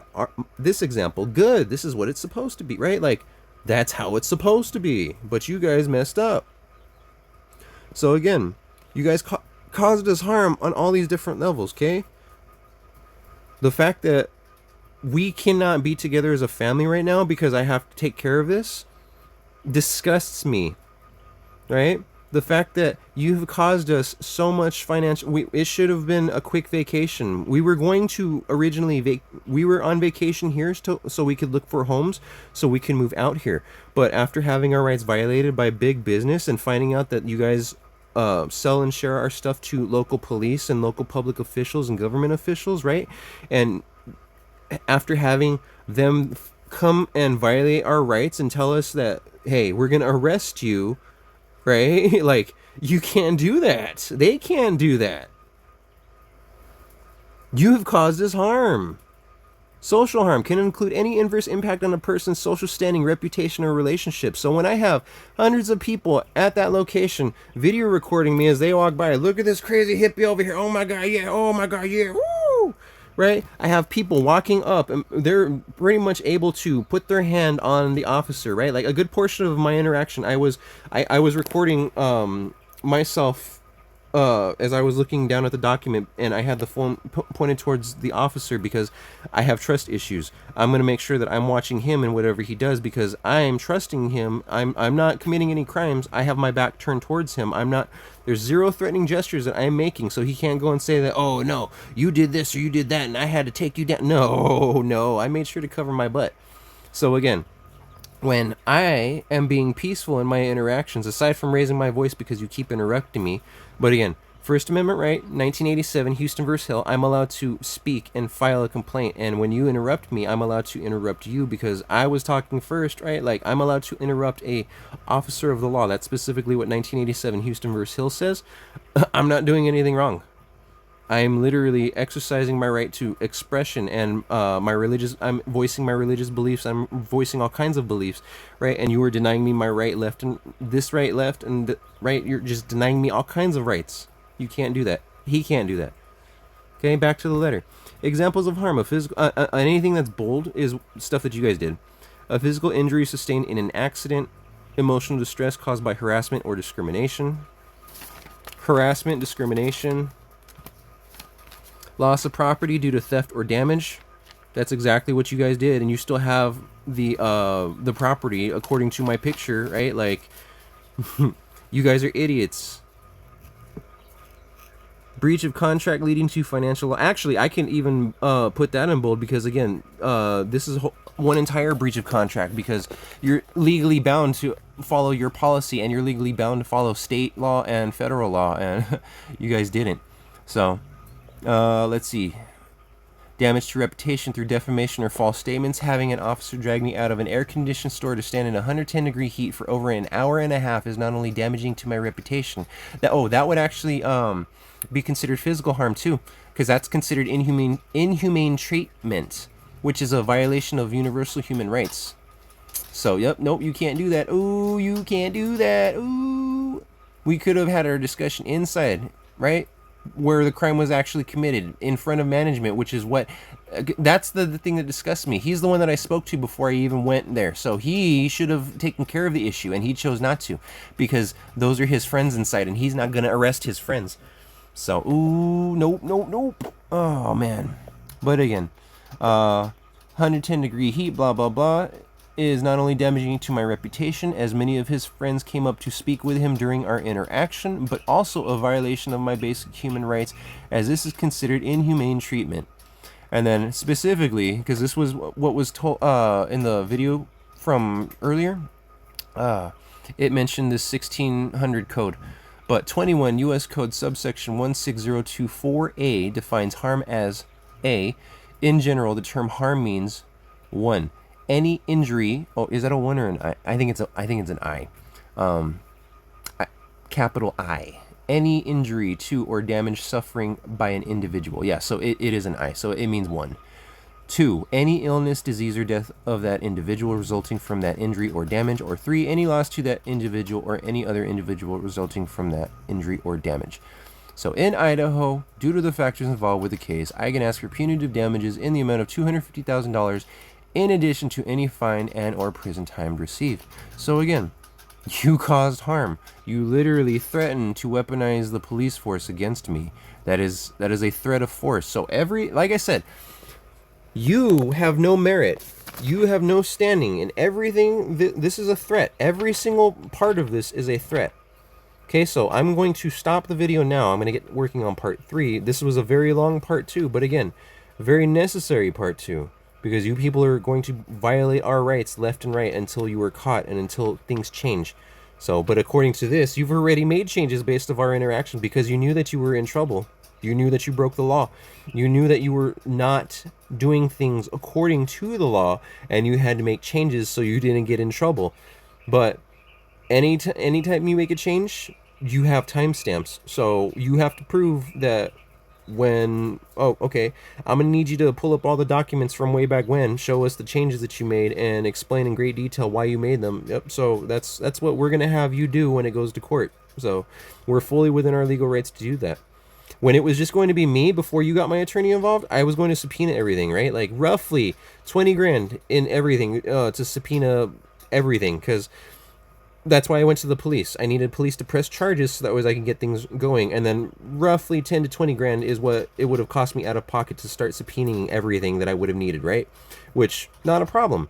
This example, good. This is what it's supposed to be, right? Like, that's how it's supposed to be. But you guys messed up. So again, you guys caused us harm on all these different levels, okay? The fact that we cannot be together as a family right now because I have to take care of this disgusts me, right? The fact that you've caused us so much financial, it should have been a quick vacation. We were going to originally, we were on vacation here so we could look for homes, so we can move out here. But after having our rights violated by big business and finding out that you guys sell and share our stuff to local police and local public officials and government officials, right? And after having them come and violate our rights and tell us that, hey, we're going to arrest you, right? Like, you can't do that. They can't do that. You have caused us harm. Social harm can include any adverse impact on a person's social standing, reputation, or relationship. So when I have hundreds of people at that location video recording me as they walk by, look at this crazy hippie over here. Oh my God, yeah. Oh my God, yeah. Woo! Right? I have people walking up and they're pretty much able to put their hand on the officer, right? Like a good portion of my interaction, I was recording myself as I was looking down at the document, and I had the phone pointed towards the officer because I have trust issues. I'm going to make sure that I'm watching him and whatever he does because I'm trusting him. I'm not committing any crimes. I have my back turned towards him. There's zero threatening gestures that I'm making, so he can't go and say that, oh no, you did this or you did that and I had to take you down. No, I made sure to cover my butt. So again, when I am being peaceful in my interactions, aside from raising my voice because you keep interrupting me, but again, First Amendment right, 1987, Houston v. Hill, I'm allowed to speak and file a complaint. And when you interrupt me, I'm allowed to interrupt you because I was talking first, right? Like, I'm allowed to interrupt a officer of the law. That's specifically what 1987 Houston v. Hill says. I'm not doing anything wrong. I'm literally exercising my right to expression and I'm voicing my religious beliefs. I'm voicing all kinds of beliefs, right? And you were denying me my right, left, and this right, left, and right. You're just denying me all kinds of rights. You can't do that. He can't do that. Okay, back to the letter. Examples of harm. Anything that's bold is stuff that you guys did. A physical injury sustained in an accident, emotional distress caused by harassment or discrimination. Harassment, discrimination. Loss of property due to theft or damage. That's exactly what you guys did, and you still have the property according to my picture, right? Like, you guys are idiots. Breach of contract leading to financial loss. Actually, I can even put that in bold because again, this is one entire breach of contract because you're legally bound to follow your policy and you're legally bound to follow state law and federal law, and you guys didn't. So. Let's see. Damage to reputation through defamation or false statements. Having an officer drag me out of an air-conditioned store to stand in 110-degree heat for over an hour and a half is not only damaging to my reputation. That would actually be considered physical harm too, because that's considered inhumane treatment, which is a violation of universal human rights. So, yep, nope, you can't do that. Ooh, you can't do that. Ooh. We could have had our discussion inside, right? Where the crime was actually committed in front of management, which is what that's the thing that disgusts me. He's the one that I spoke to before I even went there, so he should have taken care of the issue, and he chose not to because those are his friends inside and he's not going to arrest his friends. So ooh, nope. Oh man. But again, 110-degree heat, blah blah blah, is not only damaging to my reputation, as many of his friends came up to speak with him during our interaction, but also a violation of my basic human rights, as this is considered inhumane treatment. And then specifically, because this was what was told in the video from earlier, it mentioned this 1600 code, but 21 U.S. Code subsection 16024A defines harm as A. In general, the term harm means 1. Any injury. Oh, is that a 1 or an I? I think it's an I. Capital I. Any injury to or damage suffering by an individual. Yeah, so it is an I. So it means 1. 2. Any illness, disease, or death of that individual resulting from that injury or damage. Or 3. Any loss to that individual or any other individual resulting from that injury or damage. So in Idaho, due to the factors involved with the case, I can ask for punitive damages in the amount of $250,000 in addition to any fine and or prison time received. So again, you caused harm. You literally threatened to weaponize the police force against me. That is a threat of force. So like I said, you have no merit. You have no standing in everything. This is a threat. Every single part of this is a threat. Okay, so I'm going to stop the video now. I'm going to get working on part 3. This was a very long part 2, but again, very necessary part 2, because you people are going to violate our rights left and right until you are caught and until things change. So, but according to this, you've already made changes based of our interaction because you knew that you were in trouble. You knew that you broke the law. You knew that you were not doing things according to the law, and you had to make changes so you didn't get in trouble. But anytime you make a change, you have timestamps. So you have to prove that when, oh, okay, I'm gonna need you to pull up all the documents from way back when, show us the changes that you made, and explain in great detail why you made them. Yep. So that's what we're gonna have you do when it goes to court. So we're fully within our legal rights to do that. When it was just going to be me before you got my attorney involved, I was going to subpoena everything, right? Like roughly 20 grand in everything to subpoena everything, because that's why I went to the police. I needed police to press charges so that way I can get things going. And then roughly 10 to 20 grand is what it would have cost me out of pocket to start subpoenaing everything that I would have needed, right? Which, not a problem.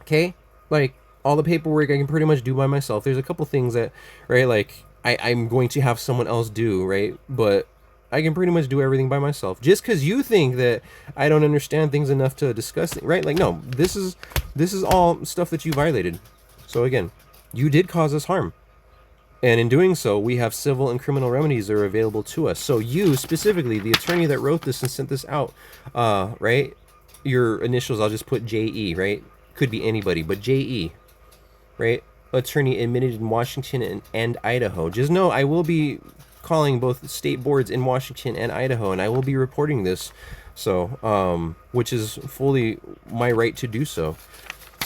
Okay? Like, all the paperwork I can pretty much do by myself. There's a couple things that, right, like, I'm going to have someone else do, right? But I can pretty much do everything by myself. Just because you think that I don't understand things enough to discuss it, right? Like, no, this is all stuff that you violated. So again, you did cause us harm. And in doing so, we have civil and criminal remedies that are available to us. So you, specifically, the attorney that wrote this and sent this out, right? Your initials, I'll just put J.E., right? Could be anybody, but J.E., right? Attorney admitted in Washington and Idaho. Just know I will be calling both state boards in Washington and Idaho, and I will be reporting this. So, which is fully my right to do so.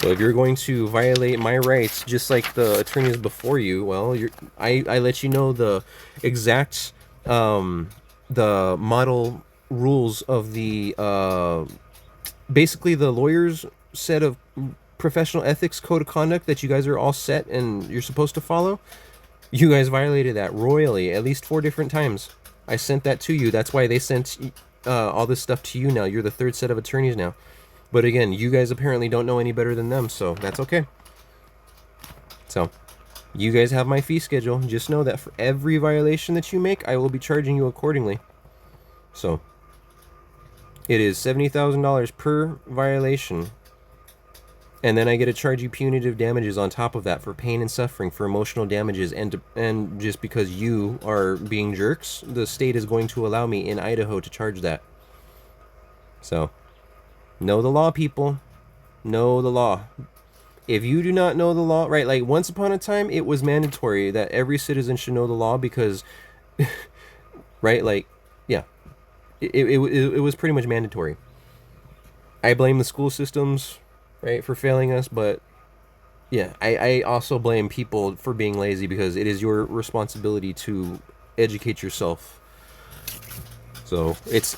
So if you're going to violate my rights, just like the attorneys before you, well, I let you know the exact, the model rules of the, basically the lawyer's set of professional ethics code of conduct that you guys are all set and you're supposed to follow. You guys violated that royally, at least 4 different times. I sent that to you. That's why they sent all this stuff to you now. You're the 3rd set of attorneys now. But again, you guys apparently don't know any better than them, so that's okay. So, you guys have my fee schedule. Just know that for every violation that you make, I will be charging you accordingly. So, it is $70,000 per violation. And then I get to charge you punitive damages on top of that for pain and suffering, for emotional damages, and just because you are being jerks, the state is going to allow me in Idaho to charge that. So, know the law, people. Know the law. If you do not know the law, right, like once upon a time, it was mandatory that every citizen should know the law because, right, like, yeah, it was pretty much mandatory. I blame the school systems, right, for failing us, but yeah, I also blame people for being lazy because it is your responsibility to educate yourself. So it's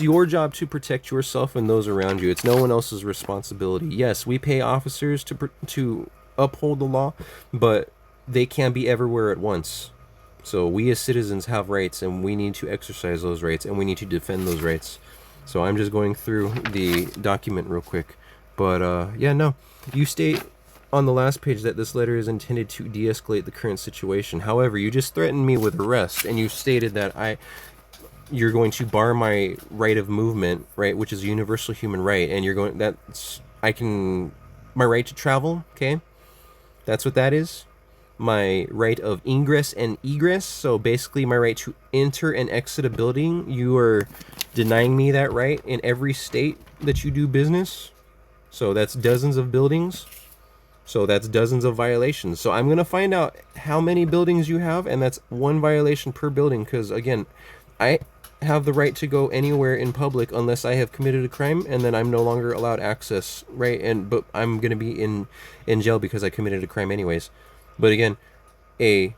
your job to protect yourself and those around you. It's no one else's responsibility. Yes, we pay officers to uphold the law, but they can't be everywhere at once. So we as citizens have rights, and we need to exercise those rights, and we need to defend those rights. So I'm just going through the document real quick. But yeah, no, you state on the last page that this letter is intended to de-escalate the current situation. However, you just threatened me with arrest, and you stated that you're going to bar my right of movement, right, which is a universal human right, and my right to travel, okay? That's what that is. My right of ingress and egress, so basically my right to enter and exit a building. You are denying me that right in every state that you do business. So that's dozens of buildings. So that's dozens of violations. So I'm going to find out how many buildings you have, and that's 1 violation per building, because again, I have the right to go anywhere in public unless I have committed a crime, and then I'm no longer allowed access, right? But I'm going to be in jail because I committed a crime anyways. But again, a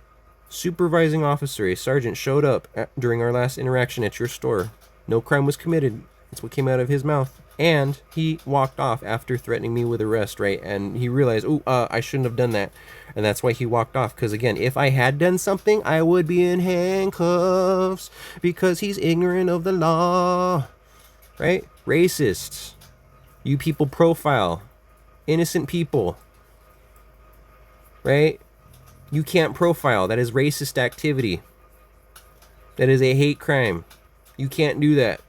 supervising officer, a sergeant, showed up during our last interaction at your store. No crime was committed. That's what came out of his mouth. And he walked off after threatening me with arrest, right? And he realized, I shouldn't have done that. And that's why he walked off. Because again, if I had done something, I would be in handcuffs. Because he's ignorant of the law. Right? Racists. You people profile innocent people. Right? You can't profile. That is racist activity. That is a hate crime. You can't do that.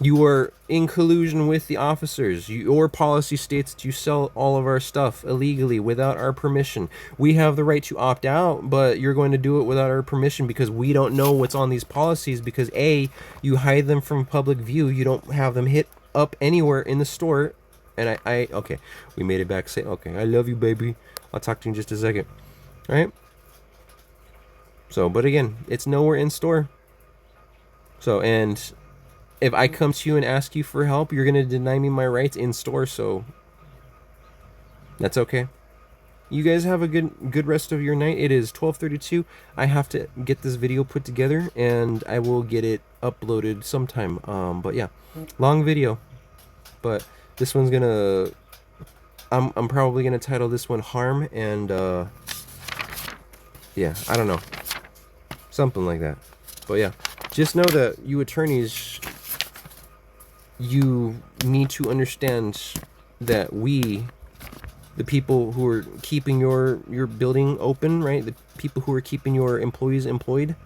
You are in collusion with the officers. Your policy states that you sell all of our stuff illegally without our permission. We have the right to opt out, but you're going to do it without our permission because we don't know what's on these policies because A, you hide them from public view. You don't have them hit up anywhere in the store. And okay, we made it back. Say, okay, I love you, baby. I'll talk to you in just a second. All right? So, but again, it's nowhere in store. So, and if I come to you and ask you for help, you're going to deny me my rights in store, so that's okay. You guys have a good rest of your night. It is 12:32. I have to get this video put together, and I will get it uploaded sometime. But yeah, long video. But this one's gonna... I'm probably gonna title this one Harm, and yeah, I don't know. Something like that. But yeah, just know that you attorneys... you need to understand that we, the people who are keeping your building open, right? The people who are keeping your employees employed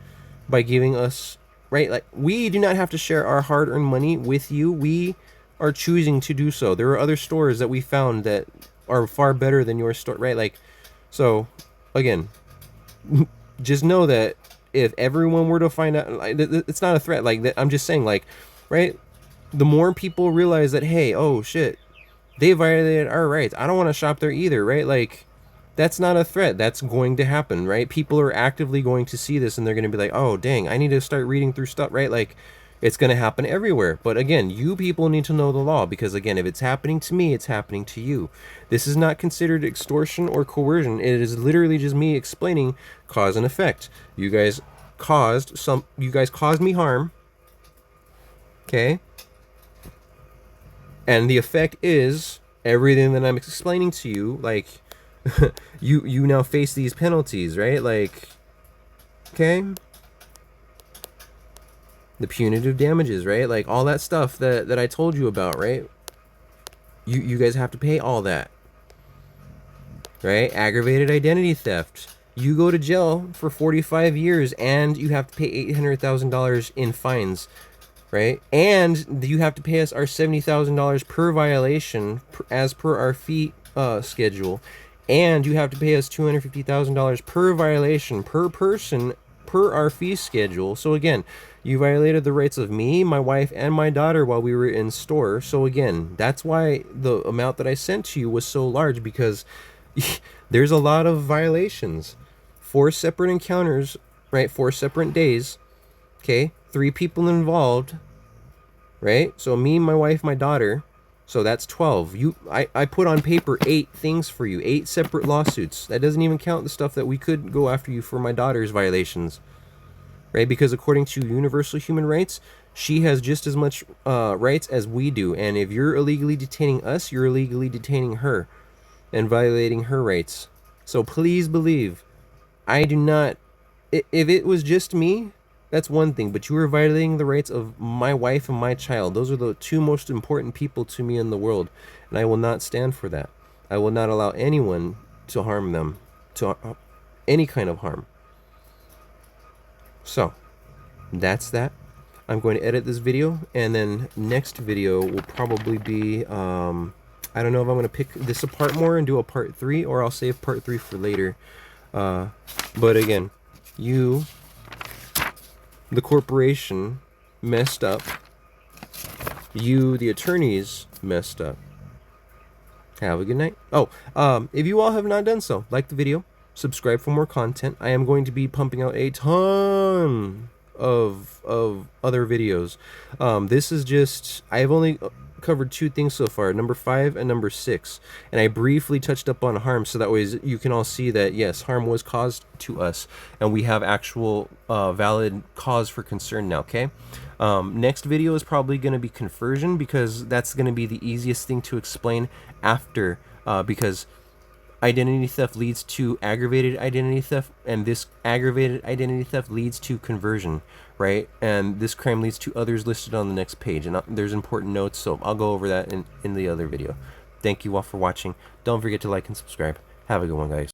by giving us, right? Like, we do not have to share our hard-earned money with you. We are choosing to do so. There are other stores that we found that are far better than your store, right? Like, so, again, just know that if everyone were to find out, like, it's not a threat. Like, I'm just saying, like, right? The more people realize that, hey, oh shit, they violated our rights, I don't want to shop there either, right? Like, that's not a threat. That's going to happen, right? People are actively going to see this and they're going to be like, oh dang, I need to start reading through stuff, right? Like, it's going to happen everywhere. But again, you people need to know the law, because again, if it's happening to me, it's happening to you. This is not considered extortion or coercion. It is literally just me explaining cause and effect. You guys caused me harm, okay? And the effect is everything that I'm explaining to you, like, you now face these penalties, right? Like, okay? The punitive damages, right? Like, all that stuff that I told you about, right? You guys have to pay all that. Right? Aggravated identity theft. You go to jail for 45 years and you have to pay $800,000 in fines. Right? And you have to pay us our $70,000 per violation as per our fee schedule. And you have to pay us $250,000 per violation per person per our fee schedule. So again, you violated the rights of me, my wife, and my daughter while we were in store. So again, that's why the amount that I sent to you was so large, because there's a lot of violations. 4 separate encounters, right? 4 separate days. Okay, 3 people involved, right? So me, my wife, my daughter. So that's 12. I put on paper 8 things for you, 8 separate lawsuits. That doesn't even count the stuff that we could go after you for my daughter's violations, right? Because according to universal human rights, she has just as much rights as we do. And if you're illegally detaining us, you're illegally detaining her and violating her rights. So please believe, I do not... If it was just me, that's one thing, but you are violating the rights of my wife and my child. Those are the 2 most important people to me in the world, and I will not stand for that. I will not allow anyone to harm them, to any kind of harm. So, that's that. I'm going to edit this video, and then next video will probably be, I don't know if I'm going to pick this apart more and do a part 3, or I'll save part 3 for later. But again, you... the corporation messed up. You, the attorneys, messed up. Have a good night. Oh, if you all have not done so, like the video, subscribe for more content. I am going to be pumping out a ton of other videos. This is just... I have only covered 2 things so far, number 5 and number 6, and I briefly touched up on harm, so that way you can all see that yes, harm was caused to us and we have actual valid cause for concern now. Okay, next video is probably going to be conversion, because that's going to be the easiest thing to explain after, because identity theft leads to aggravated identity theft, and this aggravated identity theft leads to conversion, right? And this crime leads to others listed on the next page, and there's important notes, so I'll go over that in the other video. Thank you all for watching. Don't forget to like and subscribe. Have a good one, guys.